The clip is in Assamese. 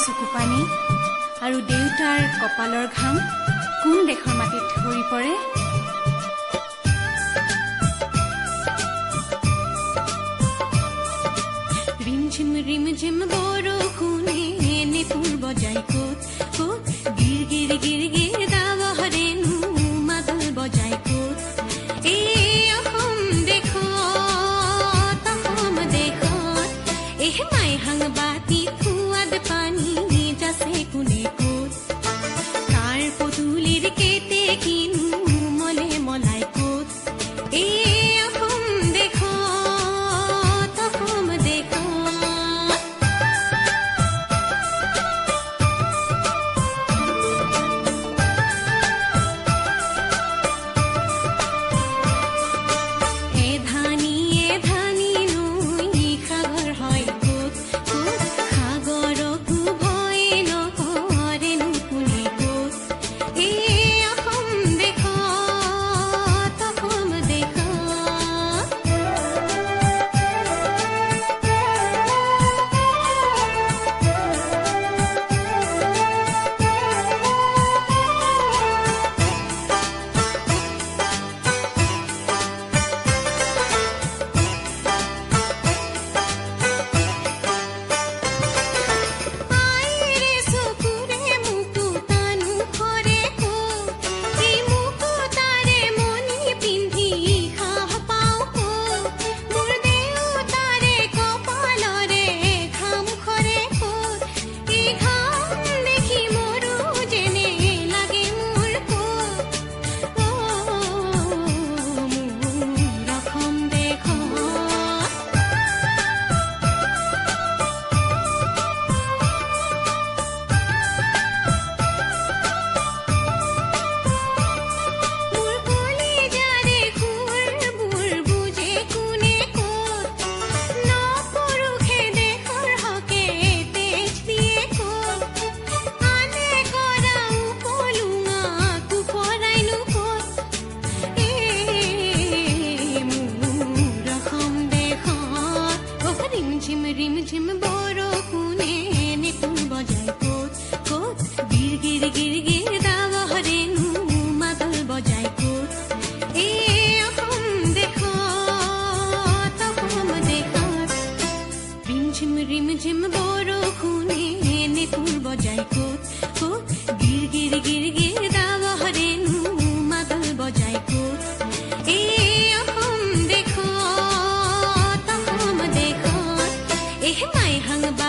চকু পানী আৰু দেউতাৰ কপালৰ ঘাম কোন দেশৰ মাটিত সৰি পৰে। ৰিমঝিম ৰিমঝিম বৰষুণে নেপুৰ বজাই ক'ত ক'ত গিৰ গিৰ গিৰ গিৰ দাৱহৰেনো মাদল বজাই ক'ত। এই অসম দেশত মাই হাংবাতি ফুৱাদ পানী যাছে কোনে ক'ত। তাৰ পদূলিৰ কেতে কিনো মলে মলাই ক'ত। এই অসম দেশত এধানি এধানি নৈ সাগৰ হয় ক'ত ক'ত। সাগৰকো ভয় নকৰেনো কোনে ক'ত। এই অসম দেশত আইৰে চকুৰে মুকুতানো কৰে ক'ত। এই মুকুতাৰে মণি পিন্ধি সাহ পাওঁ ক'ত। মোৰ দেউতাৰে কপালৰে ঘাম সৰে ক'ত। এই ঘাম দেখি মৰো যেনে লাগে মোৰ ক'ত। মোৰ অসম দেশত মোৰ কলিজাৰে সুৰবোৰ বুজে কোনে ক'ত। নপুৰুষে দেশৰ হকে তেজ দিয়ে ক'ত। আনে কৰা উপলুঙাকো পৰাইনো ক'ত। মোৰ অসম দেশত ৰিমঝিম ৰিমঝিম বৰষুণে নেপুৰ বজাই ক'ত ক'ত। গিৰ গিৰ গিৰ গিৰ দাৱহৰেনো মাদল বজাই ক'ত। এই অসম দেশত ৰিমঝিম ৰিমঝিম বৰষুণে নেপুৰ বজাই ক'ত ক'ত। গিৰ গিৰ গিৰ গিৰ দাৱহৰেনো মাদল বজাই ক'ত। এই অসম দেশত মাই হাংবা